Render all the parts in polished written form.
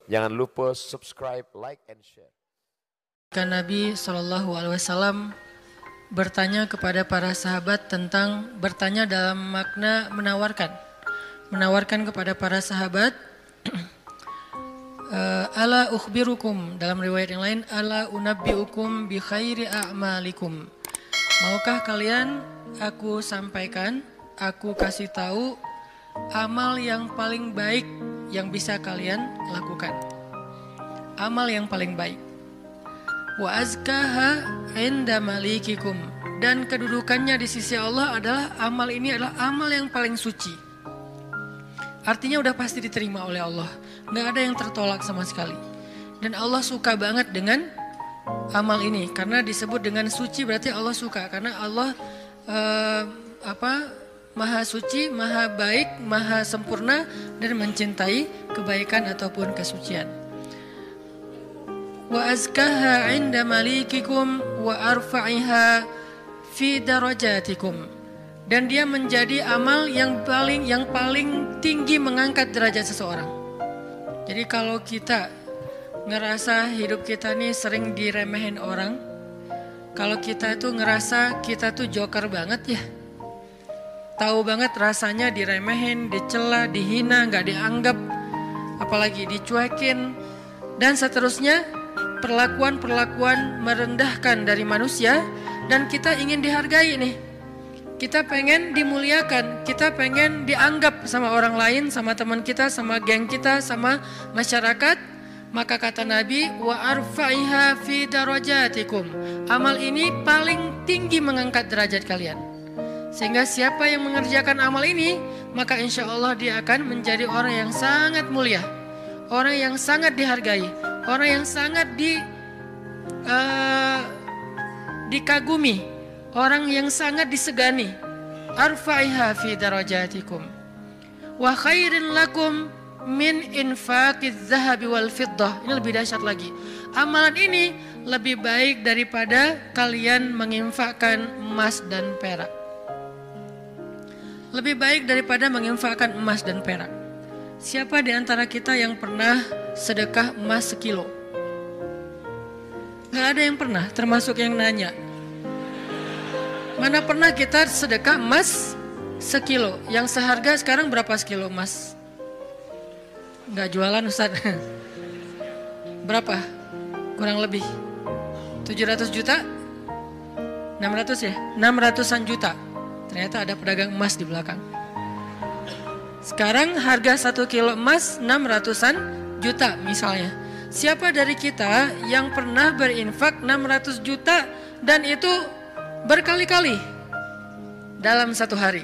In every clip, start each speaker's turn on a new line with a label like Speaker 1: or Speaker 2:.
Speaker 1: Jangan lupa subscribe, like, and share.
Speaker 2: Nabi SAW bertanya kepada para sahabat tentang bertanya dalam makna menawarkan kepada para sahabat ala ukhbirukum, dalam riwayat yang lain ala unabbiukum bi khairi a'malikum, maukah kalian aku sampaikan, aku kasih tahu amal yang paling baik yang bisa kalian lakukan, amal yang paling baik. Wa azkaha inda malikikum, dan kedudukannya di sisi Allah adalah amal ini adalah amal yang paling suci. Artinya udah pasti diterima oleh Allah, nggak ada yang tertolak sama sekali. Dan Allah suka banget dengan amal ini, karena disebut dengan suci berarti Allah suka, karena Allah maha suci, maha baik, maha sempurna, dan mencintai kebaikan ataupun kesucian. Wa azkaha 'inda malikikum wa arfa'iha fi darajatikum, dan dia menjadi amal yang paling tinggi mengangkat derajat seseorang. Jadi kalau kita ngerasa hidup kita nih sering diremehin orang, kalau kita tuh ngerasa kita tuh joker banget ya, tahu banget rasanya diremehin, dicela, dihina, nggak dianggap, apalagi dicuekin, dan seterusnya, perlakuan-perlakuan merendahkan dari manusia, dan kita ingin dihargai nih. Kita pengen dimuliakan, kita pengen dianggap sama orang lain, sama teman kita, sama geng kita, sama masyarakat. Maka kata Nabi, wa arfa'iha fi darajatikum, amal ini paling tinggi mengangkat derajat kalian. Sehingga siapa yang mengerjakan amal ini, maka insya Allah dia akan menjadi orang yang sangat mulia, orang yang sangat dihargai, orang yang sangat dikagumi, orang yang sangat disegani. Arfa'iha fi darajatikum wa khairin lakum min infaqiz zahabi wal fiddah. Ini lebih dahsyat lagi. Amalan ini lebih baik daripada kalian menginfakkan emas dan perak. Lebih baik daripada menginfakkan emas dan perak. Siapa di antara kita yang pernah sedekah emas 1 kilo? Gak ada yang pernah, termasuk yang nanya. Mana pernah kita sedekah emas 1 kilo? Yang seharga sekarang berapa sekilo emas? Gak jualan Ustaz. Berapa? Kurang lebih 700 juta? 600 ya? 600-an juta. Ternyata ada pedagang emas di belakang. Sekarang harga 1 kilo emas 600-an juta misalnya. Siapa dari kita yang pernah berinfak 600 juta dan itu berkali-kali dalam 1 hari?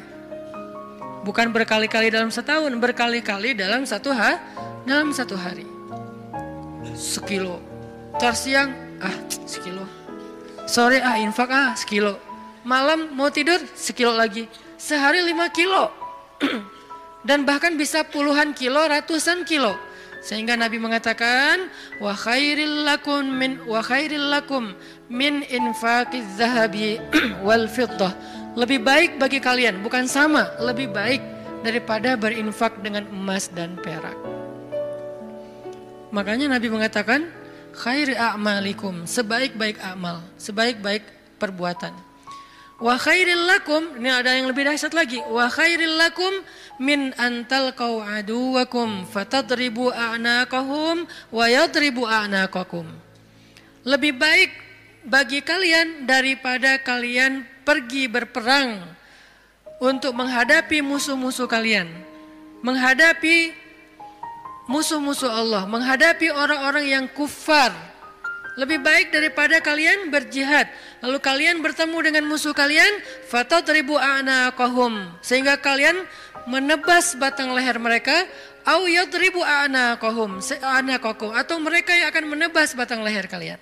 Speaker 2: Bukan berkali-kali dalam setahun, berkali-kali dalam 1 hari. 1 kilo. Ntar siang, 1 kilo. Sore infak 1 kilo. Malam mau tidur 1 kilo lagi. Sehari 5 kilo. Dan bahkan bisa puluhan kilo, ratusan kilo. Sehingga Nabi mengatakan wa khairil lakum min infaqiz zahabi wal fiddah. Lebih baik bagi kalian, bukan sama, lebih baik daripada berinfak dengan emas dan perak. Makanya Nabi mengatakan khairi a'malikum, sebaik-baik amal, sebaik-baik perbuatan. Wa khairil lakum, ini ada yang lebih dahsyat lagi. Wa khairil lakum min antalqau aduwakum fatadribu a'naqahum wa yadribu a'naqakum. Lebih baik bagi kalian daripada kalian pergi berperang untuk menghadapi musuh-musuh kalian, menghadapi musuh-musuh Allah, menghadapi orang-orang yang kufar. Lebih baik daripada kalian berjihad, lalu kalian bertemu dengan musuh kalian, fatadribu a'naqahum, sehingga kalian menebas batang leher mereka, au yadribu a'naqahum, atau mereka yang akan menebas batang leher kalian.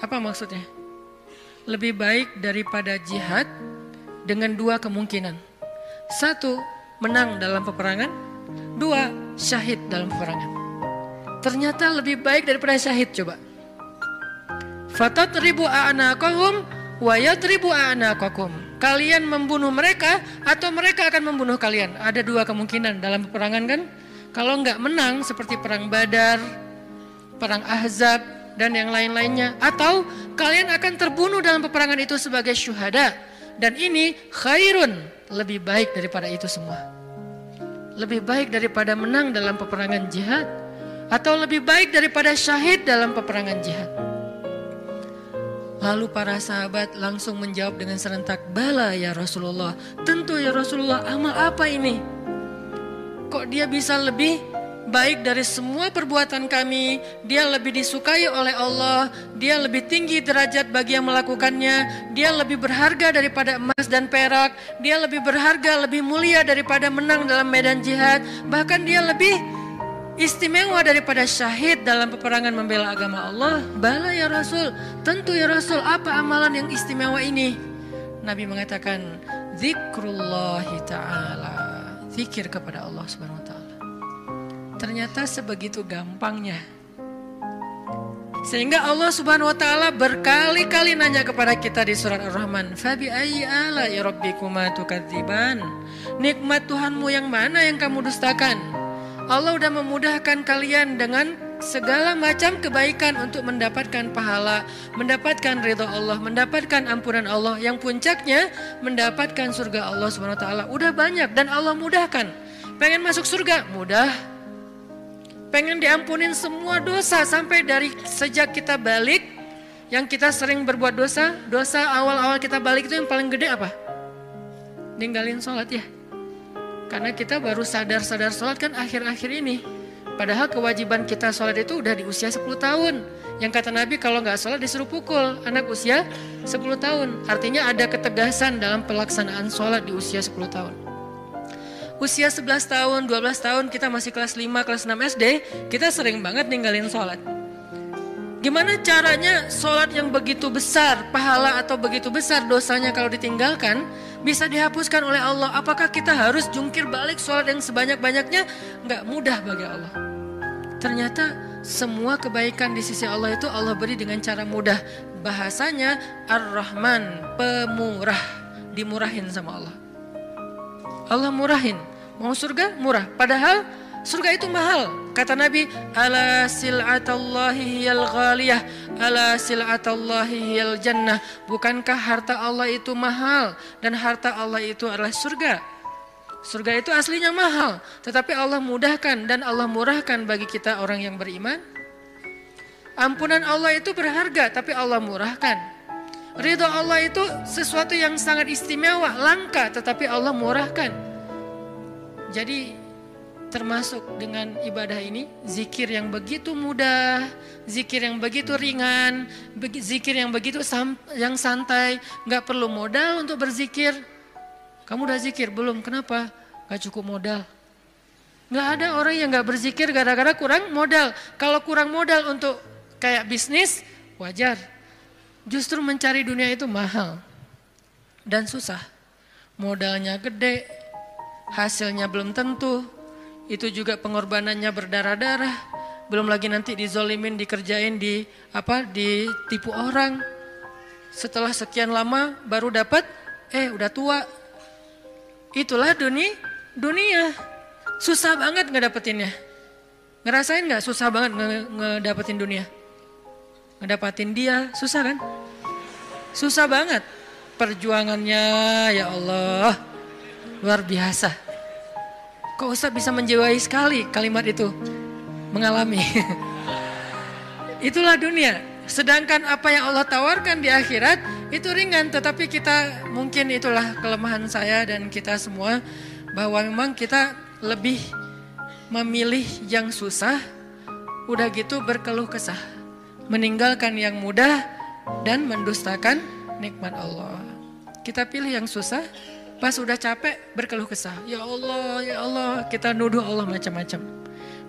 Speaker 2: Apa maksudnya? Lebih baik daripada jihad dengan 2 kemungkinan. 1, menang dalam peperangan. 2, syahid dalam peperangan. Ternyata lebih baik daripada syahid, coba. Fatadribu a'naqahum wa yadribu a'naqakum. Kalian membunuh mereka atau mereka akan membunuh kalian. Ada 2 kemungkinan dalam peperangan kan? Kalau nggak menang seperti perang Badar, perang Ahzab, dan yang lain-lainnya. Atau kalian akan terbunuh dalam peperangan itu sebagai syuhada. Dan ini khairun, lebih baik daripada itu semua. Lebih baik daripada menang dalam peperangan jihad. Atau lebih baik daripada syahid dalam peperangan jihad. Lalu para sahabat langsung menjawab dengan serentak, bala ya Rasulullah. Tentu ya Rasulullah, amal apa ini? Kok dia bisa lebih baik dari semua perbuatan kami? Dia lebih disukai oleh Allah. Dia lebih tinggi derajat bagi yang melakukannya. Dia lebih berharga daripada emas dan perak. Dia lebih berharga, lebih mulia daripada menang dalam medan jihad. Bahkan dia lebih istimewa daripada syahid dalam peperangan membela agama Allah. Bala ya Rasul, tentu ya Rasul, apa amalan yang istimewa ini? Nabi mengatakan, zikrullahi ta'ala, zikir kepada Allah subhanahu wa ta'ala. Ternyata sebegitu gampangnya. Sehingga Allah subhanahu wa ta'ala berkali-kali nanya kepada kita di surat Ar-Rahman, fabi ayyi ala'i rabbikuma tukadziban, nikmat Tuhanmu yang mana yang kamu dustakan? Allah sudah memudahkan kalian dengan segala macam kebaikan untuk mendapatkan pahala, mendapatkan ridha Allah, mendapatkan ampunan Allah, yang puncaknya mendapatkan surga Allah Subhanahu wa taala. Udah banyak dan Allah mudahkan. Pengen masuk surga? Mudah. Pengen diampunin semua dosa sampai dari sejak kita balik, yang kita sering berbuat dosa awal-awal kita balik itu yang paling gede apa? Ninggalin sholat ya. Karena kita baru sadar sholat kan akhir-akhir ini. Padahal kewajiban kita sholat itu udah di usia 10 tahun. Yang kata Nabi kalau gak sholat disuruh pukul anak usia 10 tahun. Artinya ada ketegasan dalam pelaksanaan sholat di usia 10 tahun. Usia 11 tahun, 12 tahun kita masih kelas 5, kelas 6 SD. Kita sering banget ninggalin sholat. Gimana caranya sholat yang begitu besar pahala atau begitu besar dosanya kalau ditinggalkan bisa dihapuskan oleh Allah? Apakah kita harus jungkir balik sholat yang sebanyak-banyaknya? Nggak mudah bagi Allah. Ternyata semua kebaikan di sisi Allah itu Allah beri dengan cara mudah. Bahasanya Ar-Rahman, pemurah, dimurahin sama Allah. Allah murahin. Mau surga? Murah. Padahal surga itu mahal. Kata Nabi, ala sil'atallahi hiyal ghaliyah, ala sil'atallahi hiyal jannah. Bukankah harta Allah itu mahal dan harta Allah itu adalah surga? Surga itu aslinya mahal, tetapi Allah mudahkan dan Allah murahkan bagi kita orang yang beriman. Ampunan Allah itu berharga, tapi Allah murahkan. Ridho Allah itu sesuatu yang sangat istimewa, langka, tetapi Allah murahkan. Jadi termasuk dengan ibadah ini, zikir yang begitu mudah, zikir yang begitu ringan, zikir yang begitu yang santai, gak perlu modal untuk berzikir. Kamu udah zikir belum? Kenapa? Gak cukup modal. Gak ada orang yang gak berzikir gara-gara kurang modal. Kalau kurang modal untuk kayak bisnis, wajar. Justru mencari dunia itu mahal dan susah. Modalnya gede, hasilnya belum tentu. Itu juga pengorbanannya berdarah-darah. Belum lagi nanti dizolimin, dikerjain, ditipu orang. Setelah sekian lama baru dapat, udah tua. Itulah dunia. Susah banget ngedapetinnya. Ngerasain gak susah banget ngedapetin dunia? Ngedapatin dia, susah kan? Susah banget. Perjuangannya ya Allah, luar biasa. Kok Ustaz bisa menjiwai sekali kalimat itu? Mengalami. Itulah dunia. Sedangkan apa yang Allah tawarkan di akhirat itu ringan. Tetapi kita, mungkin itulah kelemahan saya dan kita semua, bahwa memang kita lebih memilih yang susah, udah gitu berkeluh kesah, meninggalkan yang mudah dan mendustakan nikmat Allah. Kita pilih yang susah, pas udah capek berkeluh kesah. Ya Allah, kita nuduh Allah macam-macam.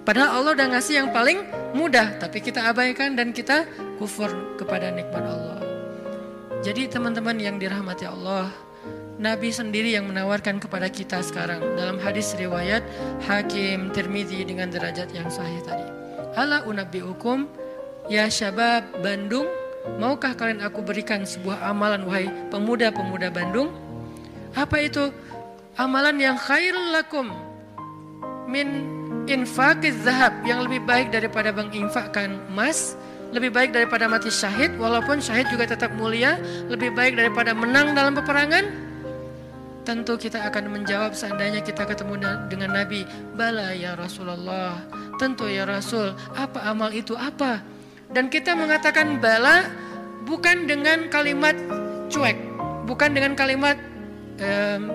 Speaker 2: Padahal Allah udah ngasih yang paling mudah, tapi kita abaikan dan kita kufur kepada nikmat Allah. Jadi teman-teman yang dirahmati Allah, Nabi sendiri yang menawarkan kepada kita sekarang dalam hadis riwayat Hakim Tirmidzi dengan derajat yang sahih tadi. Ala unabbiukum ya syabab Bandung, maukah kalian aku berikan sebuah amalan wahai pemuda-pemuda Bandung? Apa itu? Amalan yang khairul lakum min infaqiz zahab, yang lebih baik daripada menginfakkan emas, lebih baik daripada mati syahid, walaupun syahid juga tetap mulia, lebih baik daripada menang dalam peperangan. Tentu kita akan menjawab seandainya kita ketemu dengan Nabi, bala ya Rasulullah, tentu ya Rasul, apa amal itu apa? Dan kita mengatakan bala bukan dengan kalimat cuek, bukan dengan kalimat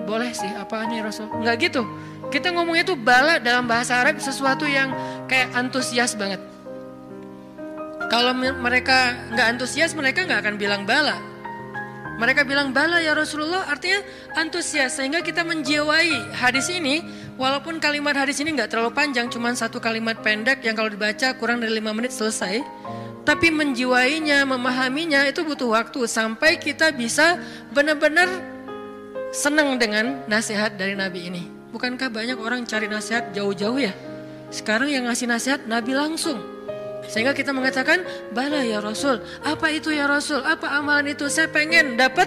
Speaker 2: boleh sih, apa nih Rasul, enggak gitu. Kita ngomongnya itu bala dalam bahasa Arab sesuatu yang kayak antusias banget. Kalau mereka nggak antusias, mereka nggak akan bilang bala. Mereka bilang bala ya Rasulullah, artinya antusias, sehingga kita menjiwai hadis ini. Walaupun kalimat hadis ini nggak terlalu panjang, cuma satu kalimat pendek yang kalau dibaca kurang dari 5 menit selesai. Tapi menjiwainya, memahaminya itu butuh waktu sampai kita bisa benar-benar senang dengan nasihat dari Nabi ini. Bukankah banyak orang cari nasihat jauh-jauh ya? Sekarang yang ngasih nasihat Nabi langsung. Sehingga kita mengatakan, bala ya Rasul, apa itu ya Rasul, apa amalan itu, saya pengen dapat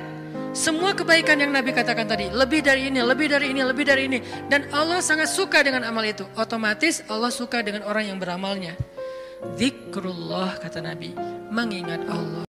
Speaker 2: semua kebaikan yang Nabi katakan tadi, lebih dari ini, lebih dari ini, lebih dari ini. Dan Allah sangat suka dengan amal itu. Otomatis Allah suka dengan orang yang beramalnya. Zikrullah, kata Nabi, mengingat Allah.